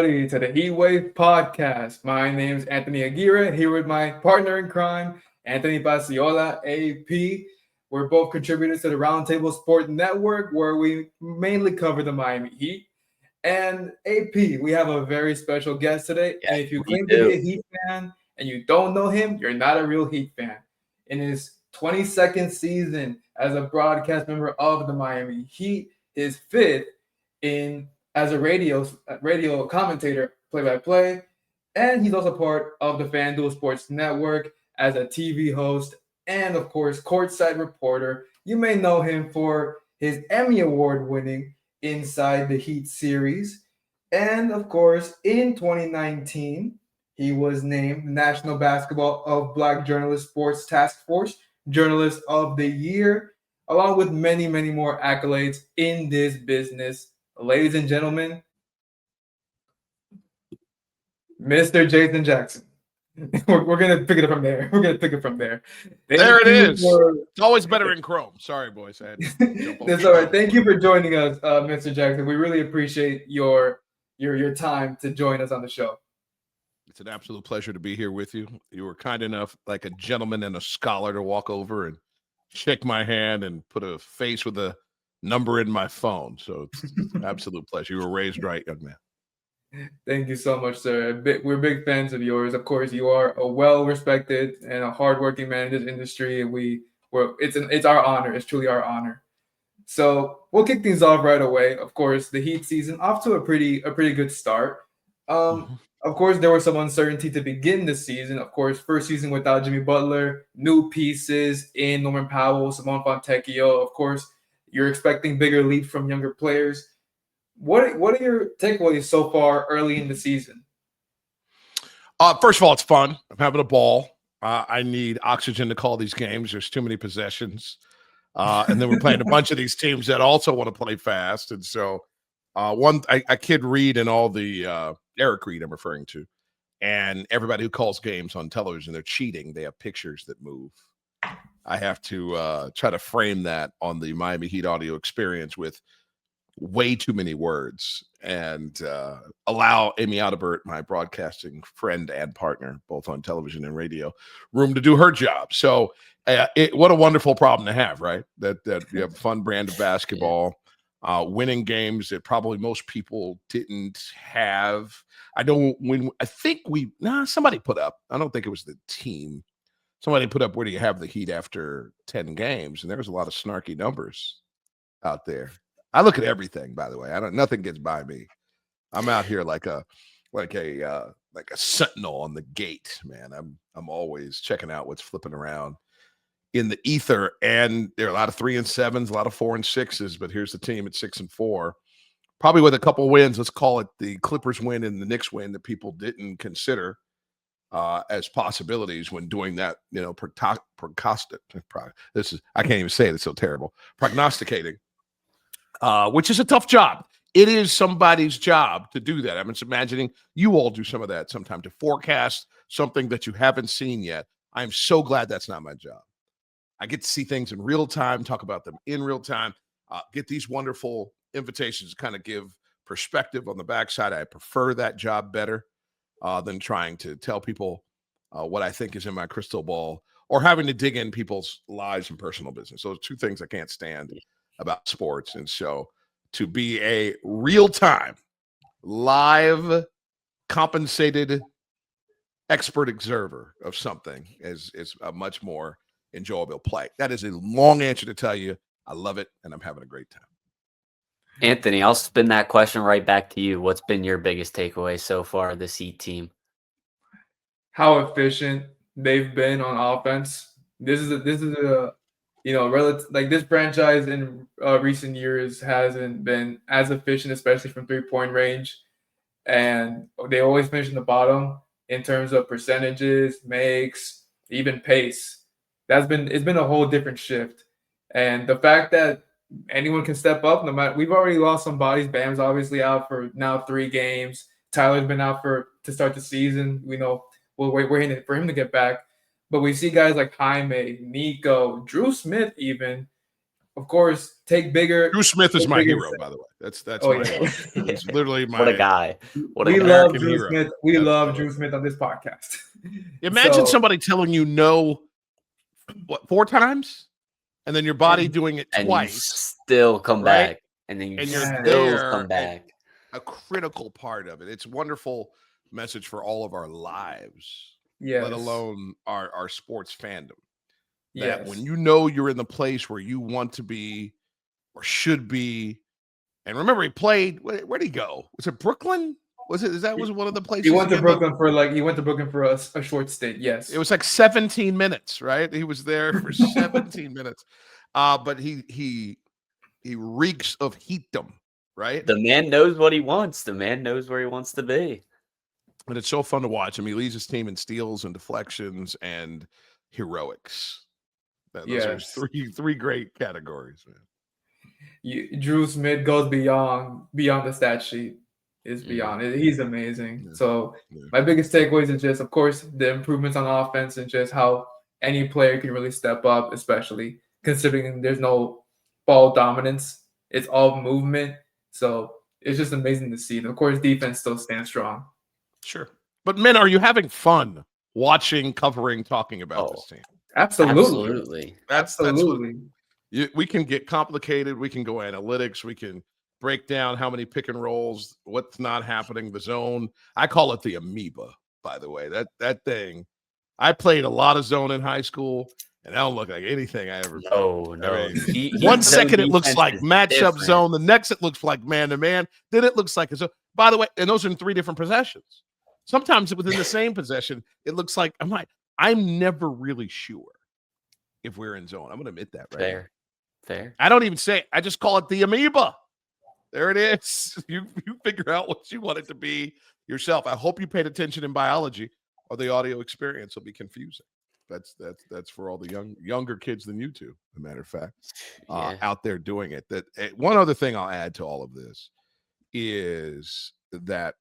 everybody, to the Heat Wave podcast. My name is Anthony Aguirre, here with my partner in crime, Anthony Pasciolla, AP. We're both contributors to the Roundtable Sport Network, where we mainly cover the Miami Heat. And AP, we have a very special guest today. And if you We claim to be do. a Heat fan and you don't know him, you're not a real Heat fan. In his 22nd season as a broadcast member of the Miami Heat, his fifth in as a radio commentator, play-by-play, and he's also part of the FanDuel Sports Network as a TV host and, of course, courtside reporter. You may know him for his Emmy Award-winning Inside the Heat series, and of course, in 2019, he was named National Basketball of Black Journalist Sports Task Force Journalist of the Year, along with many, many more accolades in this business. Ladies and gentlemen, Mr. Jason Jackson. We're gonna pick it up from there. We're gonna pick it from there. There it is. For... It's always better in Chrome. Sorry, boys. I had to jump That's all right. Thank you for joining us, Mr. Jackson. We really appreciate your time to join us on the show. It's an absolute pleasure to be here with you. You were kind enough, like a gentleman and a scholar, to walk over and shake my hand and put a face with a number in my phone. So it's an absolute pleasure. You were raised right, young man. Thank you so much, sir. We're big fans of yours. Of course, you are a well-respected and a hardworking man in this industry, and it's our honor. It's truly our honor. So we'll kick things off right away. Of course, the Heat season off to a pretty good start. Of course, there was some uncertainty to begin the season. Of course, first season without Jimmy Butler, new pieces in Norman Powell, Simone Fontecchio. Of course, you're expecting bigger leaps from younger players. What are your takeaways so far early in the season? First of all, it's fun. I'm having a ball. I need oxygen to call these games. There's too many possessions. And then we're playing a bunch of these teams that also want to play fast. And so I kid Reed and all the Eric Reed I'm referring to, and everybody who calls games on television, they're cheating. They have pictures that move. I have to try to frame that on the Miami Heat audio experience with way too many words and allow Amy Audibert, my broadcasting friend and partner, both on television and radio, room to do her job. So what a wonderful problem to have, right? That you have a fun brand of basketball, winning games that probably most people didn't have. Somebody put up, I don't think it was the team. Somebody put up, where do you have the Heat after 10 games? And there was a lot of snarky numbers out there. I look at everything, by the way. Nothing gets by me. I'm out here like a sentinel on the gate, man. I'm always checking out what's flipping around in the ether. And there are a lot of 3 and 7s, a lot of 4 and 6s, but here's the team at 6 and 4. Probably with a couple wins. Let's call it the Clippers win and the Knicks win that people didn't consider as possibilities when doing that, I can't even say it. It's so terrible. Prognosticating. Which is a tough job. It is somebody's job to do that. I'm just imagining you all do some of that sometime, to forecast something that you haven't seen yet. I'm so glad that's not my job. I get to see things in real time, talk about them in real time, get these wonderful invitations to kind of give perspective on the backside. I prefer that job better than trying to tell people what I think is in my crystal ball, or having to dig in people's lives and personal business. Those are two things I can't stand about sports. And so to be a real-time, live, compensated expert observer of something is a much more enjoyable play. That is a long answer to tell you I love it and I'm having a great time. Anthony, I'll spin that question right back to you. What's been your biggest takeaway so far, this Heat team? How efficient they've been on offense. This is a relative, like, this franchise in recent years hasn't been as efficient, especially from 3-point range, and they always finish in the bottom in terms of percentages, makes, even pace. It's been a whole different shift, and the fact that anyone can step up, no matter, we've already lost some bodies. Bam's obviously out for now 3 games. Tyler's been out to start the season. We know we're waiting for him to get back. But we see guys like Jaime, Nico, Drew Smith even of course, take bigger. Drew Smith is take my bigger hero, by the way. That's Oh my hero. yeah. He's literally my What a guy. What a We guy. love American Drew hero. Smith. We love Absolutely. Drew Smith on this podcast. Imagine So, somebody telling you no, what, 4 times? And then your body doing it And you twice, still come right? back. And then you And you're still there come and back. a critical part of it. It's a wonderful message for all of our lives, yes. let alone our sports fandom. That Yes. when you know you're in the place where you want to be or should be, and remember he played. Where'd he go? Was it Brooklyn? Was one of the places? He went to Brooklyn for a short stint. Yes. It was like 17 minutes, right? He was there for 17 minutes. But he reeks of heatdom, right? The man knows what he wants. The man knows where he wants to be. And it's so fun to watch him. He leads his team in steals and deflections and heroics. Those are three great categories, man. Drew Smith goes beyond the stat sheet. Is beyond it. He's amazing. Yeah. So Yeah. my biggest takeaways is just, of course, the improvements on offense and just how any player can really step up, especially considering there's no ball dominance. It's all movement. So it's just amazing to see. And of course, defense still stands strong. Sure. But men, are you having fun watching, covering, talking about this team? Absolutely. Absolutely. We can get complicated. We can go analytics. We can break down how many pick and rolls, what's not happening, the zone. I call it the amoeba, by the way. That thing. I played a lot of zone in high school, and I don't look like anything I ever played. No. I mean, one second it looks like matchup zone. The next it looks like man-to-man. Then it looks like a zone. By the way, and those are in 3 different possessions. Sometimes within the same possession, it looks like I'm never really sure if we're in zone. I'm going to admit that right Fair. I don't even say it. I just call it the amoeba. There it is. You figure out what you want it to be yourself. I hope you paid attention in biology, or the audio experience will be confusing. That's for all the younger kids than you two, as a matter of fact, out there doing it. That one other thing I'll add to all of this is that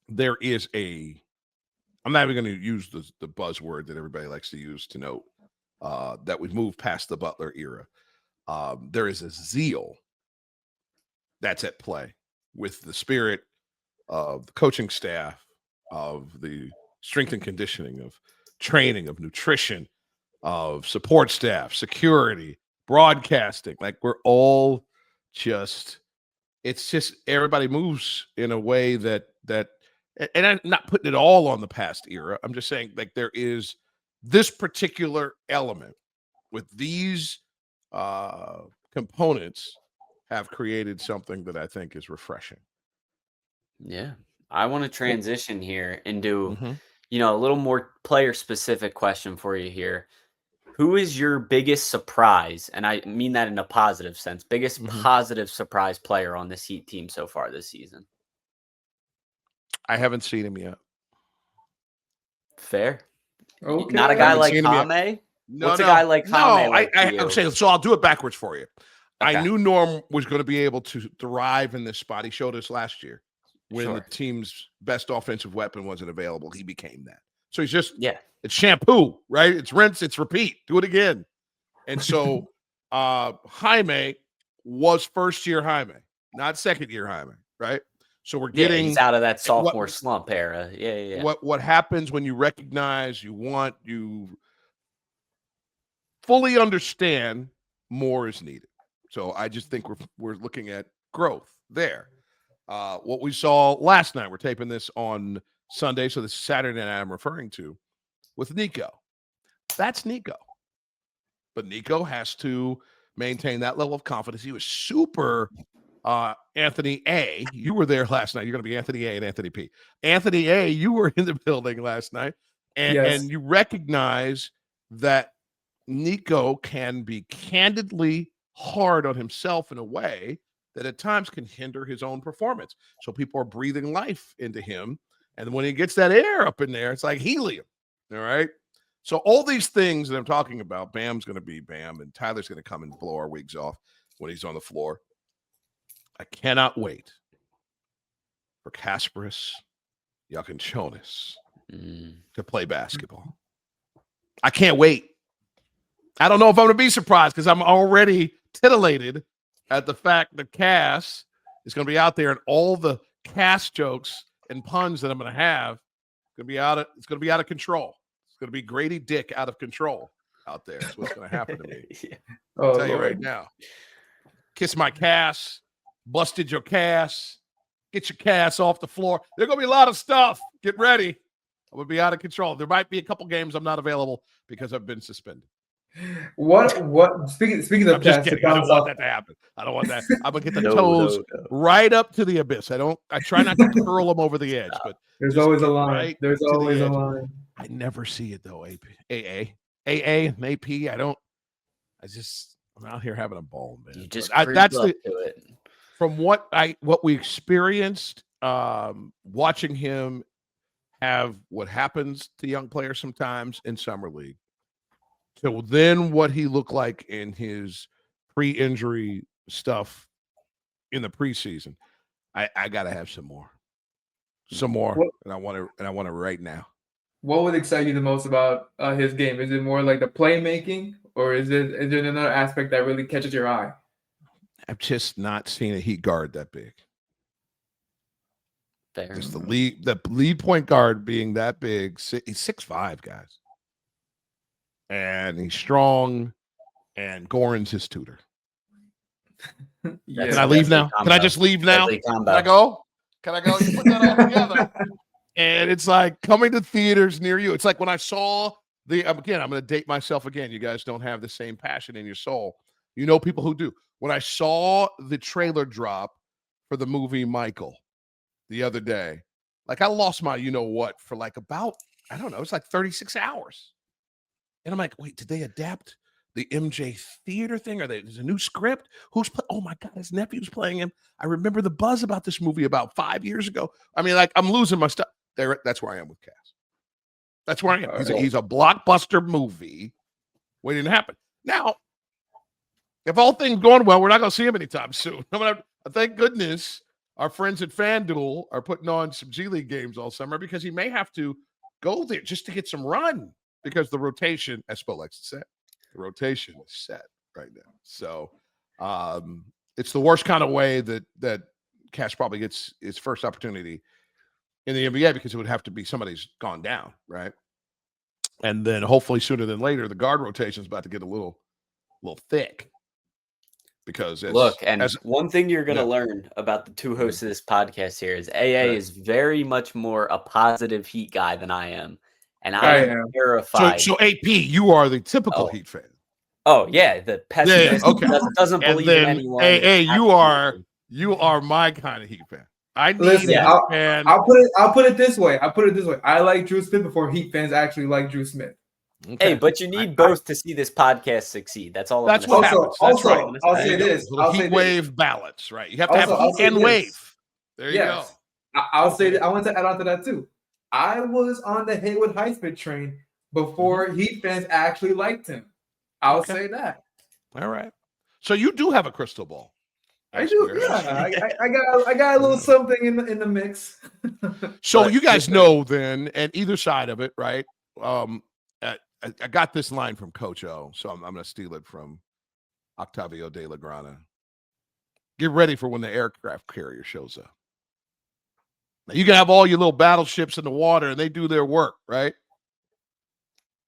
there is I'm not even going to use the buzzword that everybody likes to use to note that we've moved past the Butler era. There is a zeal that's at play with the spirit of the coaching staff, of the strength and conditioning, of training, of nutrition, of support staff, security, broadcasting. Like we're all it's just everybody moves in a way that and I'm not putting it all on the past era. I'm just saying like there is this particular element with these components have created something that I think is refreshing. Yeah. I want to transition here into, Mm-hmm. A little more player specific question for you here. Who is your biggest surprise? And I mean that in a positive sense, biggest positive surprise player on this Heat team so far this season? I haven't seen him yet. Fair. Okay. Not a guy like Kame? What's a guy like Kame? I'm saying, so I'll do it backwards for you. Okay. I knew Norm was going to be able to thrive in this spot. He showed us last year when the team's best offensive weapon wasn't available. He became that. So he's just, it's shampoo, right? It's rinse, it's repeat. Do it again. And so Jaime was first-year Jaime, not second-year Jaime, right? So we're getting he's out of that sophomore slump era. Yeah. What happens when you recognize, you fully understand more is needed. So I just think we're looking at growth there. What we saw last night, we're taping this on Sunday, so this is Saturday night I'm referring to, with Nico. That's Nico. But Nico has to maintain that level of confidence. He was super Anthony A. You were there last night. You're going to be Anthony A and Anthony P. Anthony A, you were in the building last night, and you recognize that Nico can be candidly hard on himself in a way that at times can hinder his own performance. So people are breathing life into him. And when he gets that air up in there, it's like helium. All right. So all these things that I'm talking about, Bam's going to be Bam, and Tyler's going to come and blow our wigs off when he's on the floor. I cannot wait for Kasparis Yakinchonis to play basketball. I can't wait. I don't know if I'm going to be surprised because I'm already titillated at the fact that Cass is going to be out there and all the Cass jokes and puns that I'm going to have it's going to be out of control. It's going to be Grady Dick out of control out there. That's what's going to happen to me. Yeah. I'll tell you right now. Kiss my Cass, busted your Cass, get your Cass off the floor. There's going to be a lot of stuff. Get ready. I'm going to be out of control. There might be a couple games I'm not available because I've been suspended. What speaking of I'm just Cass, kidding. I don't want that to happen. I don't want that. I'm gonna get the toes right up to the abyss. I try not to curl them over the edge, but there's always a line. Right there's always a line. I never see it though. AA and AP. I'm out here having a ball, man. You just that's to it. From what we experienced, watching him have what happens to young players sometimes in summer league. So then what he looked like in his pre-injury stuff in the preseason, I got to have some more, and I want to right now. What would excite you the most about his game? Is it more like the playmaking, or is there another aspect that really catches your eye? I've just not seen a Heat guard that big. Fair. Just the lead point guard being that big. He's 6'5", guys. And he's strong, and Goran's his tutor. Yeah. Can I leave now? Can I just leave now? Can I go? You put that all together. And it's like coming to theaters near you. It's like when I saw I'm going to date myself again. You guys don't have the same passion in your soul. You know people who do. When I saw the trailer drop for the movie Michael the other day, like I lost my you-know-what for like about, I don't know, it's like 36 hours. And I'm like, wait, did they adapt the MJ theater thing? There's a new script? Oh my God, his nephew's playing him. I remember the buzz about this movie about 5 years ago. I mean, like I'm losing my stuff. That's where I am with Cass. That's where I am. He's a blockbuster movie waiting to happen. Now, if all things going well, we're not going to see him anytime soon. Thank goodness our friends at FanDuel are putting on some G League games all summer because he may have to go there just to get some run. Because the rotation, as Spo likes to say, the rotation is set right now. So it's the worst kind of way that Cash probably gets his first opportunity in the NBA because it would have to be somebody's gone down, right? And then hopefully sooner than later, the guard rotation is about to get a little thick. Because one thing you're going to learn about the two hosts of this podcast here is AA is very much more a positive Heat guy than I am. And I am terrified. So AP, you are the typical Heat fan. Oh yeah, the pessimist doesn't believe in anyone. AA, you are my kind of Heat fan. I'll put it this way. I like Drew Smith before Heat fans actually like Drew Smith. Okay. Hey, but you need both to see this podcast succeed. That's all. That's what happens. I'll say this. Heat wave balance, right? You have to have heat and wave. There you go. I'll say that. I want to add on to that too. I was on the Haywood Highsmith train before Heat fans actually liked him. I'll say that. All right. So you do have a crystal ball. I do. Yeah. I got a little something in the mix. So you guys know then, and either side of it, right? I got this line from Coach O, so I'm going to steal it from Octavio De La Grana. Get ready for when the aircraft carrier shows up. Now, you can have all your little battleships in the water, and they do their work, right?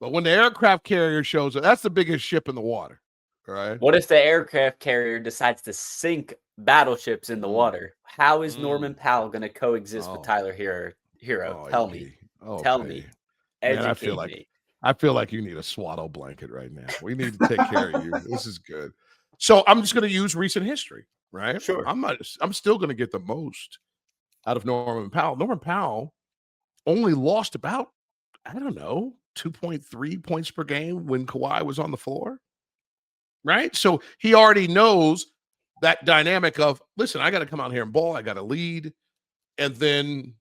But when the aircraft carrier shows up, that's the biggest ship in the water, right? What if the aircraft carrier decides to sink battleships in the water? How is Norman Powell going to coexist with Tyler Hero? Tell me. Tell me. Educate me. I feel like you need a swaddle blanket right now. We need to take care of you. This is good. So I'm just going to use recent history, right? Sure. I'm still going to get the most out of Norman Powell. Norman Powell only lost about, 2.3 points per game when Kawhi was on the floor, right? So he already knows that dynamic of, listen, I got to come out here and ball. I got to lead. And then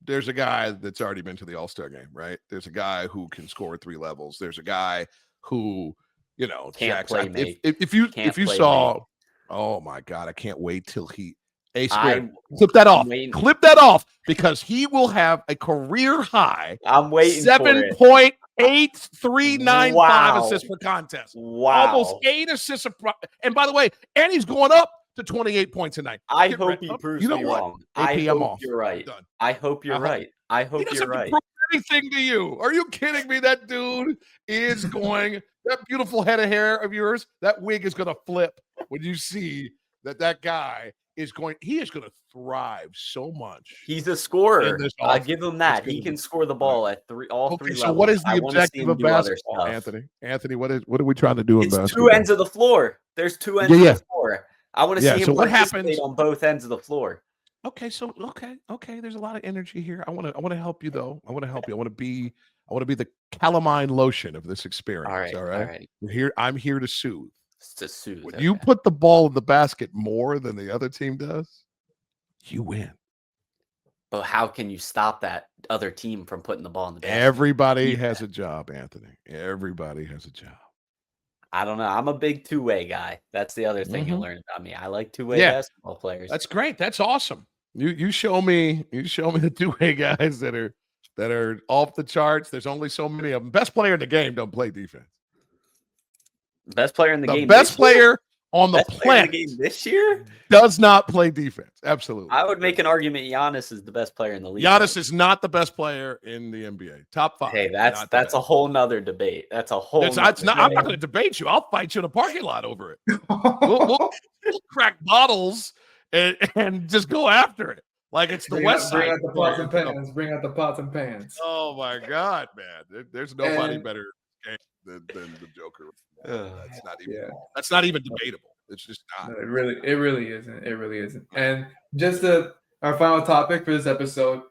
there's a guy that's already been to the All-Star game, right? There's a guy who can score at 3 levels. There's a guy who, can't play, mate. If you saw, mate. Oh my God, I can't wait till clip that off. Clip that off because he will have a career high. I'm waiting 7.8 8.395 Wow. assists per contest. Wow. Almost 8 assists. And by the way, and he's going up to 28 points a night. I hope he proves You know me what? wrong. AP, I I'm hope off. you're right. Done. I hope you're right. I He hope doesn't you're have to right. prove anything to you. Are you kidding me? That dude is going, that beautiful head of hair of yours, that wig is going to flip when you see that guy is going, he is going to thrive so much. He's a scorer. in this I offense. give him that. It's He gonna can be- score the ball at all Okay, three so levels. what is I the want to see objective him of do other basketball, stuff. Anthony? Anthony, what are we trying to do in It's basketball? 2 ends of the floor. There's 2 ends of the floor. I want to see him So what participate happens? on both ends of the floor. Okay, so okay. There's a lot of energy here. I want to help you though. I want to help you. I want to be the calamine lotion of this experience. All right. I'm here to soothe. It's to soothe. When you put the ball in the basket more than the other team does, you win. But how can you stop that other team from putting the ball in the basket? Everybody has a job, Anthony. Everybody has a job. I don't know. I'm a big two-way guy. That's the other thing you learn about me. I like two-way basketball players. That's great. That's awesome. You show me the two-way guys that are off the charts. There's only so many of them. Best player in the game don't play defense. Best player in the game. Best player on the planet game this year does not play defense. Absolutely. I would make an argument Giannis is the best player in the league. Giannis is not the best player in the NBA. Top 5. Hey, that's a whole nother debate. That's a whole. I'm not going to debate you. I'll fight you in a parking lot over it. We'll crack bottles and just go after it. Like it's the West Side. Bring out the pots and pans. Bring out the pots and pans. Oh my God, man! There's nobody better than the Joker. That's not even debatable. It's just not. No, it really isn't. It really isn't. And just our final topic for this episode.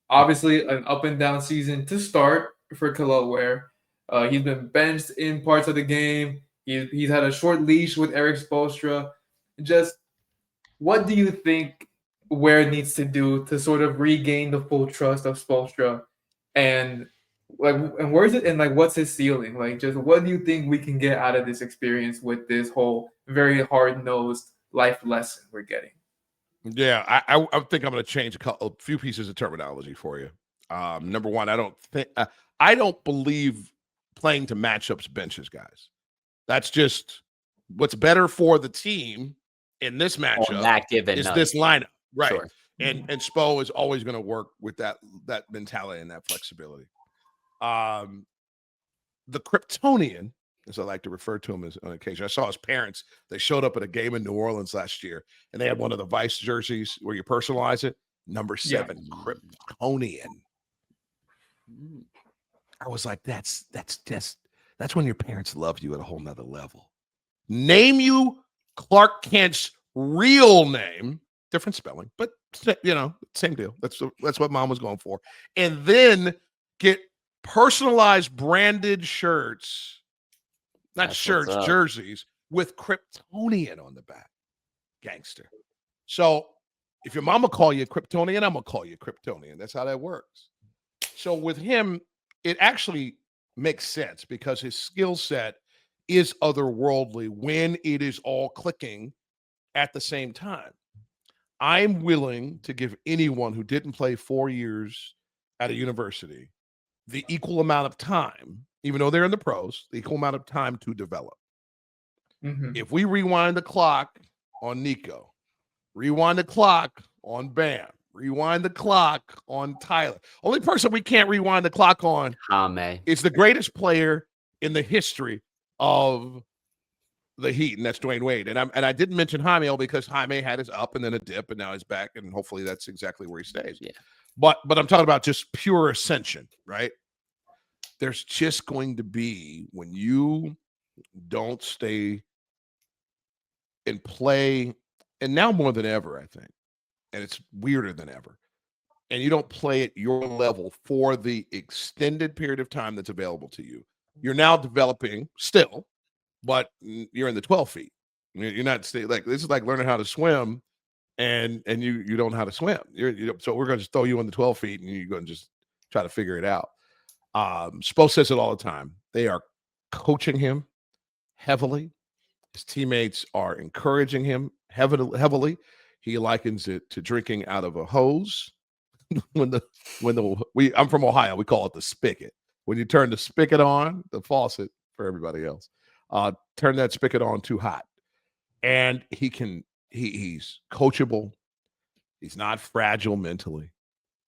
Obviously, an up and down season to start for Khalil Ware. He's been benched in parts of the game. He's had a short leash with Eric Spoelstra. Just what do you think Ware needs to do to sort of regain the full trust of Spoelstra, and where's it, and what's his ceiling? Just what do you think we can get out of this experience with this whole very hard-nosed life lesson we're getting? Yeah, I think I'm going to change a few pieces of terminology for you. Number one, I don't believe playing to matchups benches guys. That's just what's better for the team in this matchup is this lineup. Right. Sure. And Spo is always going to work with that mentality and that flexibility. The Kryptonian, as I like to refer to him as on occasion. I saw his parents. They showed up at a game in New Orleans last year, and they had one of the Vice jerseys where you personalize it. Number 7, Kryptonian. I was like, that's when your parents love you at a whole nother level. Name you Clark Kent's real name. Different spelling, but same deal. That's what mom was going for. And then get personalized branded shirts, jerseys with Kryptonian on the back. Gangster. So if your mama call you Kryptonian, I'm gonna call you Kryptonian. That's how that works. So with him, it actually makes sense because his skill set is otherworldly when it is all clicking at the same time. I'm willing to give anyone who didn't play 4 years at a university the equal amount of time, even though they're in the pros, the equal amount of time to develop. Mm-hmm. If we rewind the clock on Nico, rewind the clock on Bam, rewind the clock on Tyler. Only person we can't rewind the clock on is the greatest player in the history of the Heat, and that's Dwayne Wade. And I didn't mention Jaime because Jaime had his up and then a dip, and now he's back, and hopefully that's exactly where he stays. Yeah. But I'm talking about just pure ascension, right? There's just going to be, when you don't stay and play, and now more than ever, I think, and it's weirder than ever, and you don't play at your level for the extended period of time that's available to you, you're now developing still, but you're in the 12 feet. You're not this is like learning how to swim, and you don't know how to swim. So we're going to just throw you on the 12 feet, and you're going to just try to figure it out. Spo says it all the time. They are coaching him heavily. His teammates are encouraging him heavily. He likens it to drinking out of a hose. I'm from Ohio. We call it the spigot. when you turn the spigot on, the faucet for everybody else, turn that spigot on too hot. And he's coachable. He's not fragile mentally.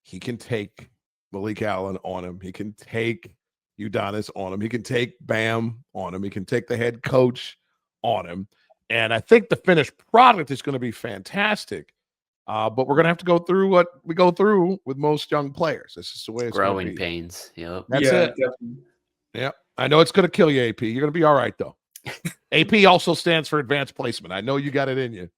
He can take Malik Allen on him. He can take Udonis on him. He can take Bam on him. He can take the head coach on him. And I think the finished product is going to be fantastic. But we're going to have to go through what we go through with most young players. This is the way it's growing going to be. pains. Yep. That's it. Definitely. Yeah. I know it's going to kill you, AP. You're going to be all right, though. AP also stands for advanced placement. I know you got it in you.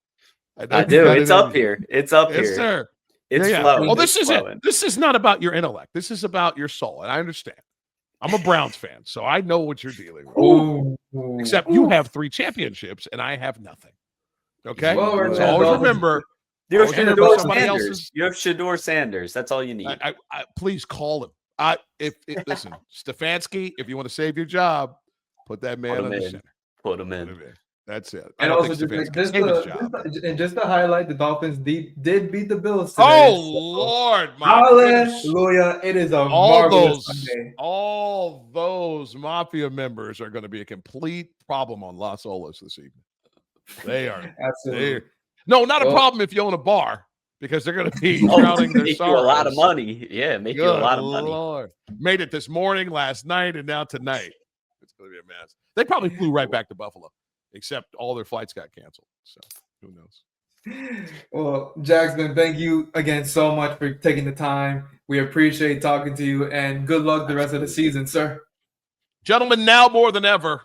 I do. It's up here. It's up yes, here. Sir. It's yeah. flowing. Oh, this it's is flowing. it. This is not about your intellect. This is about your soul. And I understand. I'm a Browns fan, so I know what you're dealing with. Ooh. Except you have 3 championships and I have nothing. Okay? Well, so always remember. You have Always Shador somebody Sanders. else's. You have Shador Sanders. That's all you need. I please call him. Listen, Stefanski, if you want to save your job, put that man on the center. Put him in. That's it. And also, just to highlight, the Dolphins did beat the Bills today. Oh, Lord. Hallelujah. It is a marvelous Sunday. All those Mafia members are going to be a complete problem on Las Olas this evening. They are. Absolutely. No, not a problem if you own a bar, because they're going to be drowning their make sorrows. You a lot of money. Yeah, make you a lot of money. Lord. Made it this morning, last night, and now tonight. It's going to be a mess. They probably flew right back to Buffalo, except all their flights got canceled. So who knows? Well, Jackson, thank you again so much for taking the time. We appreciate talking to you, and good luck the rest of the season, sir. Gentlemen, now more than ever,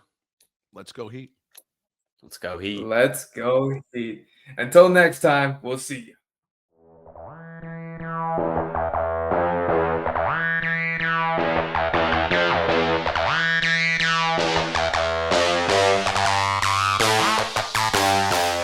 let's go Heat. Let's go Heat. Let's go Heat. Until next time, we'll see you.